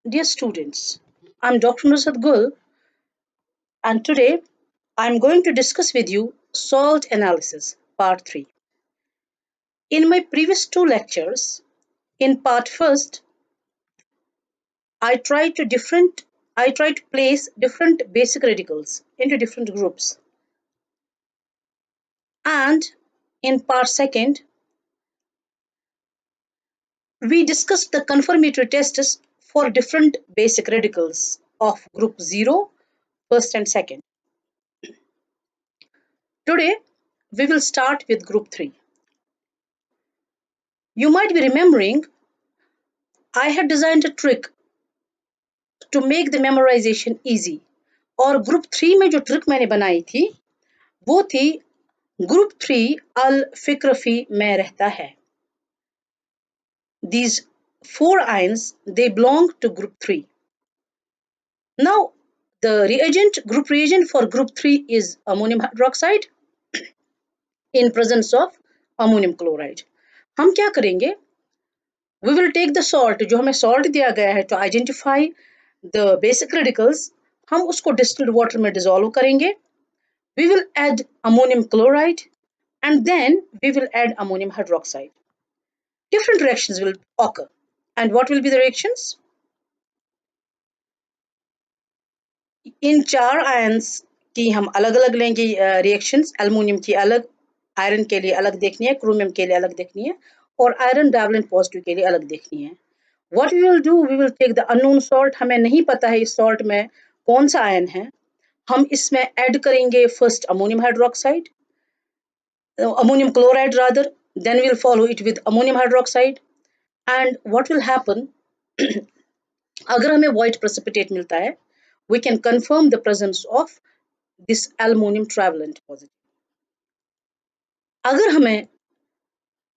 Dear students, I'm Dr. Nusrat Gul, and today I'm going to discuss with you salt analysis, part 3. In my previous two lectures, in part first, I tried to place different basic radicals into different groups. And in part second, we discussed the confirmatory tests for different basic radicals of group 0, first and second. Today, we will start with group 3. You might be remembering I had designed a trick to make the memorization easy. और group 3 में जो trick मैंने बनाई थी वो थी group 3 अल फिक्र फी में रहता है. These four ions they belong to group 3. Now the group reagent for group 3 is ammonium hydroxide in presence of ammonium chloride. हम क्या करेंगे? We will take the salt, जो हमें salt दिया गया है to identify the basic radicals, हम उसको distilled water में dissolve करेंगे. We will add ammonium chloride and then we will add ammonium hydroxide. Different reactions will occur. And what will be the reactions? इन चार ions की हम अलग-अलग लेंगे reactions. Aluminium की अलग, iron के लिए अलग देखनी है, chromium के लिए अलग देखनी है और iron divalent positive के लिए अलग देखनी है. What we will do, we will take the unknown salt. हमें नहीं पता है इस salt में कौन सा आयन है. हम इसमें ऐड करेंगे first ammonium hydroxide, ammonium chloride rather, then we'll follow it with ammonium hydroxide. And what will happen, अगर हमें white precipitate मिलता है, we can confirm the presence of this aluminum trivalent positive. अगर हमें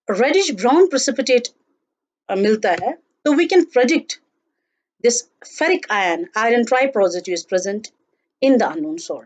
reddish brown precipitate मिलता है, तो we can predict this ferric ion, iron tripositive, is present in the unknown salt.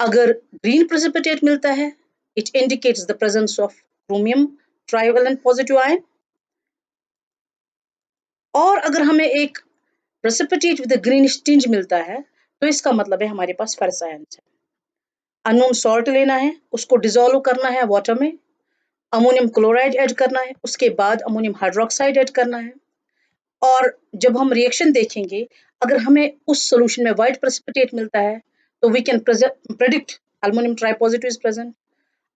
अगर green precipitate मिलता है, it indicates the presence of chromium trivalent positive ion. और अगर हमें एक precipitate with a greenish tinge मिलता है, तो इसका मतलब है हमारे पास ferrous ions है. Unknown salt लेना है, उसको dissolve करना है water में, ammonium chloride ऐड करना है, उसके बाद ammonium hydroxide ऐड करना है. और जब हम रिएक्शन देखेंगे, अगर हमें उस सॉल्यूशन में white precipitate मिलता है, तो we can predict aluminum tripositive is present.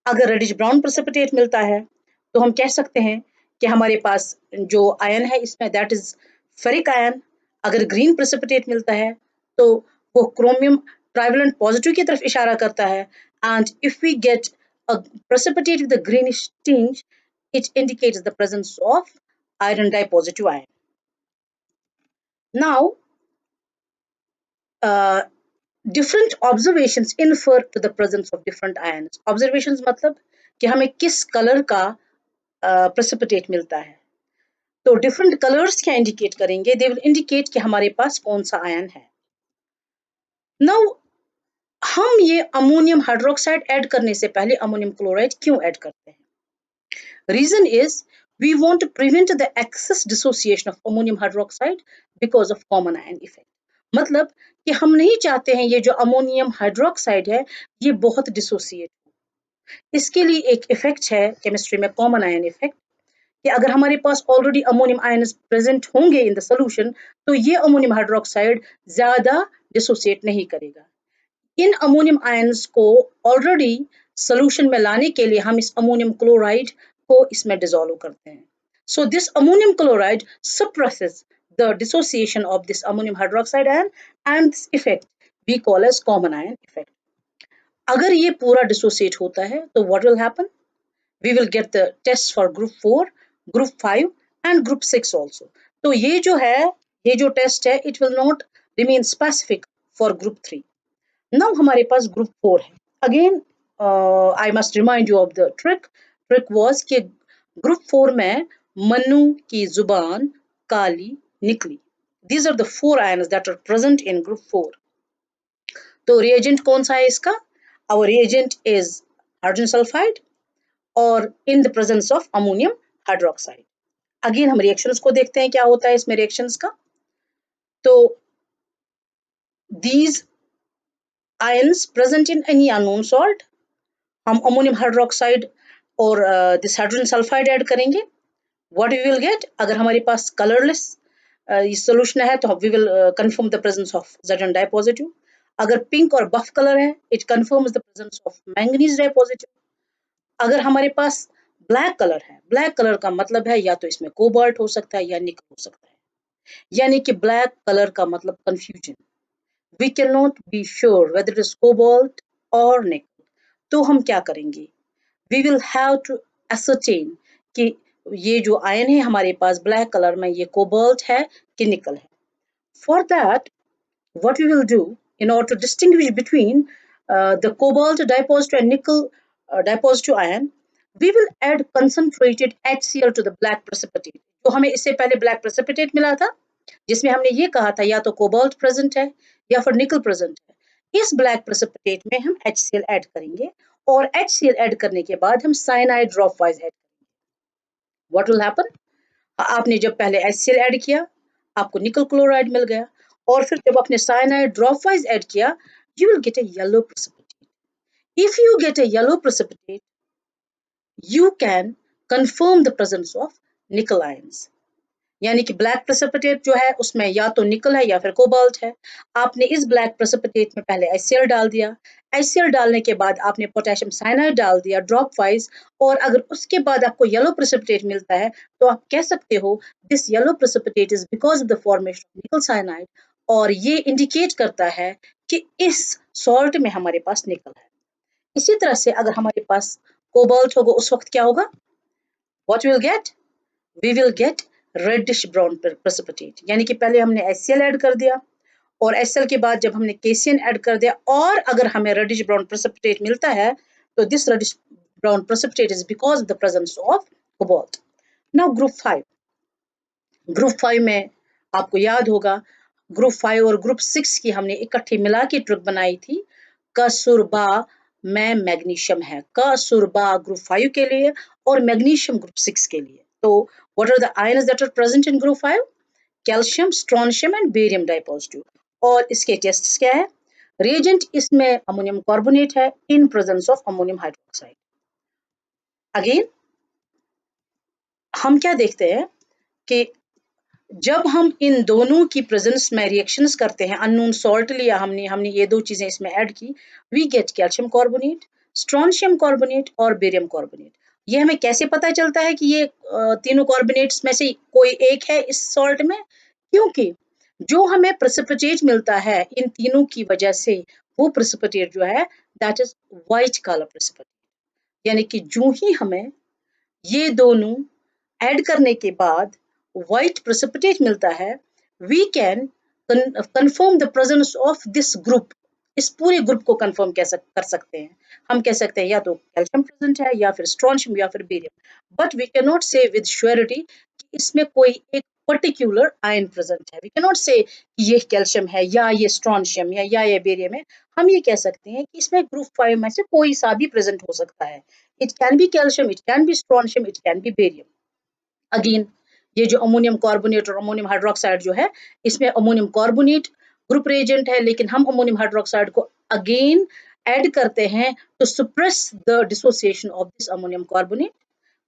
अगर रेडिश ब्राउन precipitate मिलता है, तो हम कह सकते हैं कि हमारे पास जो आयन है इसमें दैट इज फेरिक आयन. अगर ग्रीन precipitate मिलता है, तो वो क्रोमियम ट्राइवेलेंट पॉजिटिव की तरफ इशारा करता है. And if we get a precipitate with a greenish tinge, it indicates the presence of iron dipositive ion. Now, different observations infer to the presence of different ions. Observations मतलब कि हमें किस colour का precipitate मिलता है. तो different colors क्या indicate करेंगे? They will indicate कि हमारे पास कौन सा आयन है. Now, हम ये अमोनियम हाइड्रोक्साइड ऐड करने से पहले अमोनियम क्लोराइड क्यों ऐड करते हैं? Reason is we want to prevent the excess dissociation of ammonium hydroxide because of common ion effect. मतलब कि हम नहीं चाहते हैं ये जो अमोनियम हाइड्रोक्साइड है ये बहुत डिसोसिएट हो. इसके लिए एक इफेक्ट है केमिस्ट्री में कॉमन आयन इफेक्ट, कि अगर हमारे पास ऑलरेडी अमोनियम आयन्स प्रेजेंट होंगे इन द सॉल्यूशन, तो ये अमोनियम हाइड्रोक्साइड ज्यादा डिसोसिएट नहीं करेगा. इन अमोनियम आयन्स को ऑलरेडी सॉल्यूशन में लाने के लिए हम इस अमोनियम क्लोराइड को इसमें डिसॉल्व करते हैं. So this ammonium chloride suppresses the dissociation of this ammonium hydroxide ion, and this effect we call as common ion effect. अगर ये पूरा dissociate होता है तो what will happen? We will get the tests for group 4, group 5 and group 6 also. तो ये जो है, ये जो test है, it will not remain specific for group 3. Now हमारे पास group 4 है. Again, I must remind you of the trick. Trick was कि group 4 में मन्नू की जुबान काली निकली. These are the 4 ions that are present in group 4. तो reagent कौन सा है इसका? Our reagent is hydrogen sulfide or in the presence of ammonium hydroxide. Again हम रिएक्शंस को देखते हैं क्या होता है इसमें रिएक्शंस का। तो these ions present in any unknown salt, हम अमोनियम हाइड्रोक्साइड और दिस हाइड्रोजन सल्फाइड ऐड करेंगे। व्हाट वी विल गेट, अगर हमारे पास कलरलेस ये सोल्यूशन है तो we will confirm the presence of Zn dipositive. अगर पिंक और बफ कलर है it confirms the presence of manganese dipositive. अगर हमारे पास ब्लैक कलर है, ब्लैक कलर का मतलब है या तो इसमें कोबाल्ट हो सकता है या निकल हो सकता है, यानी कि ब्लैक कलर का मतलब confusion, we can not be sure whether it is cobalt और निकल। तो हम क्या करेंगे, we will have to ascertain कि ये जो आयन है हमारे पास ब्लैक कलर में ये कोबाल्ट है कि निकल है। For that what we will do in order to distinguish between the cobalt dipositive and nickel dipositive ion, we will add concentrated HCl to the black precipitate। तो हमें इससे पहले black precipitate मिला था जिसमें हमने ये कहा था या तो कोबाल्ट प्रेजेंट है या फिर निकल प्रेजेंट है। इस ब्लैक प्रेसिपिटेट में हम HCl ऐड करेंगे और HCl ऐड करने के बाद हम साइनाइड ड्रॉप वाइज ऐड करेंगे। व्हाट विल हैपन, आपने जब पहले HCl ऐड किया आपको निकल क्लोराइड मिल गया, और फिर जब आपने साइनाइड ड्रॉप वाइज ऐड किया you will get a yellow precipitate. If you get a yellow precipitate, you can confirm the presence of nickel ions। यानी कि ब्लैक प्रेसिपिटेट जो है उसमें या तो निकल है या फिर कोबाल्ट है। आपने इस ब्लैक प्रेसिपिटेट में पहले HCl डाल दिया, HCl डालने के बाद आपने पोटेशियम साइनाइड डाल दिया ड्रॉप वाइज, और अगर उसके बाद आपको येलो प्रेसिपिटेट मिलता है तो आप कह सकते हो this yellow precipitate is because of the formation of निकल साइनाइड, और ये इंडिकेट करता है कि इस सॉल्ट में हमारे पास निकल है। इसी तरह से अगर हमारे पास कोबाल्ट होगा उस वक्त क्या होगा, what will get, we will get reddish brown precipitate. यानी कि पहले हमने HCl ऐड कर दिया और HCl के बाद जब हमने KCN ऐड कर दिया और अगर हमें रेडिश ब्राउन प्रेसिपिटेट मिलता है तो this reddish brown precipitate is because of the presence of cobalt. Now group 5 में आपको याद होगा ग्रुप 5 और ग्रुप 6 की हमने इकट्ठी मिला के ट्रिक बनाई थी। कसूरबा में मैग्नीशियम है, कसूरबा ग्रुप 5 के लिए और मैग्नीशियम ग्रुप 6 के लिए। तो what are the ions that are present in group 5? Calcium, strontium and barium dipositive. और इसके टेस्ट्स क्या है, रिएजेंट इसमें अमोनियम कार्बोनेट है in presence of ammonium hydroxide. Again हम क्या देखते हैं कि जब हम इन दोनों की प्रेजेंस में रिएक्शंस करते हैं, अननोन सॉल्ट लिया हमने ये दो चीजें इसमें ऐड की, we get calcium carbonate, strontium carbonate और बेरियम कार्बोनेट। ये हमें कैसे पता चलता है कि ये तीनों कार्बोनेट्स में से कोई एक है इस सॉल्ट में, क्योंकि जो हमें प्रेसिपिटेट मिलता है इन तीनों की वजह से वो प्रेसिपिटेट जो है that is white colour precipitate. यानी कि जो ही हमें ये दोनों ऐड करने के बाद व्हाइट प्रेसिपिटेट मिलता है, we can confirm the presence of this group. इस पूरे ग्रुप को कंफर्म कर सकते हैं। हम कह सकते हैं या तो कैल्शियम प्रेजेंट है या फिर स्ट्रोंशियम या फिर barium, but we can not say with surety कि इसमें कोई एक पर्टिकुलर आयन प्रेजेंट है। वी कैन नॉट से ये कैल्शियम है या ये स्ट्रोंशियम है या ये बेरियम है। हम ये कह सकते हैं कि इसमें ग्रुप 5 में से कोई सा भी प्रेजेंट हो सकता है। It can be calcium, it can be strontium, it can be barium. Again ये जो अमोनियम कार्बोनेट और अमोनियम हाइड्रोक्साइड जो है इसमें अमोनियम कार्बोनेट ग्रुप रिएजेंट है, लेकिन हम अमोनियम हाइड्रोक्साइड को अगेन ऐड करते हैं to suppress the dissociation of this ammonium carbonate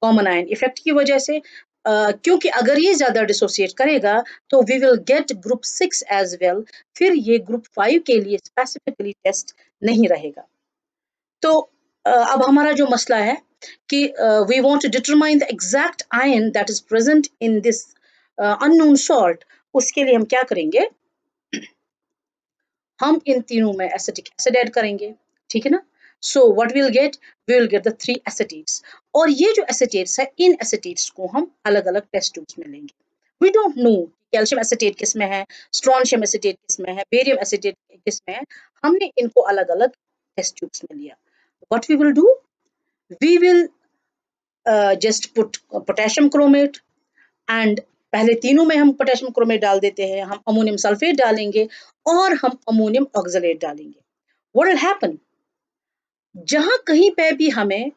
common ion effect की वजह से। क्योंकि अगर ये ज्यादा डिसोसिएट करेगा तो we will get group 6 as well, फिर ये ग्रुप 5 के लिए स्पेसिफिकली टेस्ट नहीं रहेगा। तो अब हमारा जो मसला है कि we want to determine the exact ion that is present in this unknown salt, उसके लिए हम क्या करेंगे, हम इन तीनों में एसिटिक एसिड ऐड करेंगे, ठीक है ना। So what will get, we will get the 3 acetates, और ये जो एसिटेट्स है इन एसिटेट्स को हम अलग अलग टेस्ट ट्यूब्स में लेंगे। We don't know calcium acetate किस में है, स्ट्रोंशियम एसिटेट किस में है, बेरियम एसिटेट किस में है, हमने इनको अलग अलग टेस्ट ट्यूब्स में लिया। What we will do, we will just put potassium chromate, and पहले तीनों में हम पोटेशियम क्रोमेट डाल देते हैं, हम अमोनियम सल्फेट डालेंगे और हम अमोनियम ऑक्सलेट डालेंगे। What will happen, जहां कहीं पे भी हमें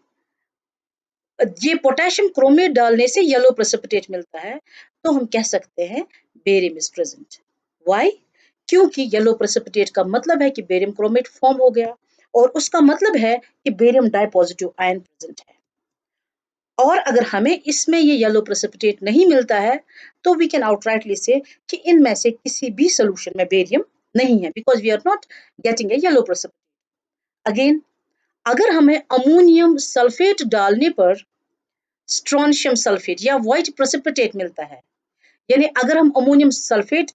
ये पोटेशियम क्रोमेट डालने से येलो प्रेसिपिटेट मिलता है, तो हम कह सकते हैं बेरियम इज प्रेजेंट। व्हाई? क्योंकि येलो प्रेसिपिटेट का मतलब है कि बेरियम क्रोमेट फॉर्म हो गया, और उसका मतलब है कि barium di positive ion present है। और अगर हमें इसमें ये येलो प्रेसिपिटेट नहीं मिलता है, तो वी कैन आउटराइटली से कि इनमें से किसी भी सोल्यूशन में बेरियम नहीं है, because we are not getting a yellow precipitate. Again, अगर हमें अमोनियम सल्फेट डालने पर स्ट्रोंशियम सल्फेट या व्हाइट प्रेसिपिटेट मिलता है, यानी अगर हम अमोनियम सल्फेट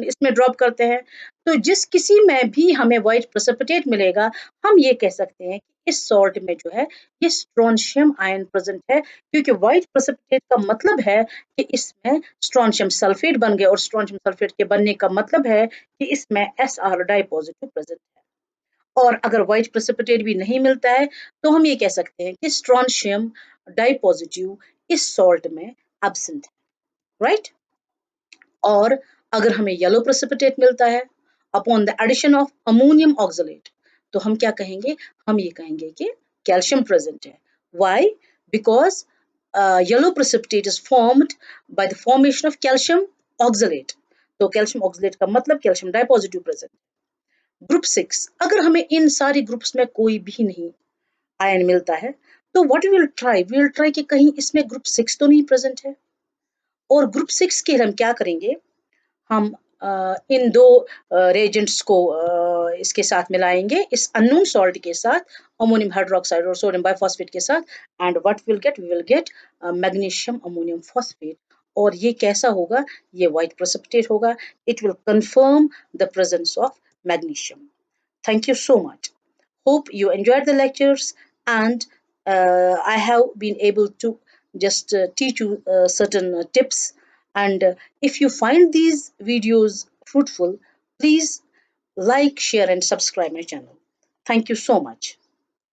इसमें ड्रॉप करते हैं, तो जिस किसी में भी हमें व्हाइट प्रेसिपिटेट मिलेगा, हम ये कह सकते हैं कि इस सॉल्ट में जो है ये स्ट्रोंशियम आयन प्रेजेंट है, क्योंकि व्हाइट प्रेसिपिटेट का मतलब है कि इसमें स्ट्रोंशियम सल्फेट बन गया, और स्ट्रोंशियम सल्फेट के बनने का मतलब है कि इसमें Sr डाई पॉजिटिव प्रेजेंट है। और अगर व्हाइट प्रेसिपिटेट भी नहीं मिलता है, तो हम ये कह सकते हैं कि स्ट्रोंशियम डाई पॉजिटिव इस सॉल्ट में एब्सेंट है, राइट? और अगर हमें येलो प्रेसिपिटेट मिलता है upon the addition of ammonium oxalate, तो हम क्या कहेंगे? हम ये कहेंगे कि कैल्शियम प्रेजेंट है। Why? Because yellow precipitate is formed by the formation of calcium oxalate. तो कैल्शियम ऑक्सलेट का मतलब कैल्शियम डाइपॉजिटिव प्रेजेंट। ग्रुप 6, अगर हमें इन सारी ग्रुप्स में कोई भी नहीं आयन मिलता है, तो व्हाट वी विल ट्राई कि कहीं इसमें ग्रुप 6 तो नहीं प्रेजेंट है। और ग्रुप 6 के हम क्या करेंगे? हम इन दो रेजेंट्स को इसके साथ मिलाएंगे, इस अननोन सॉल्ट के साथ, अमोनियम हाइड्रोक्साइड और सोडियम बाइफॉस्फेट के साथ, and what we will get magnesium ammonium phosphate. और ये कैसा होगा? ये व्हाइट प्रेसिपिटेट होगा। It will confirm the presence of magnesium. Thank you so much. Hope you enjoyed the lectures, and I have been able to just teach you certain tips. And if you find these videos fruitful, please like, share, and subscribe my channel. Thank you so much.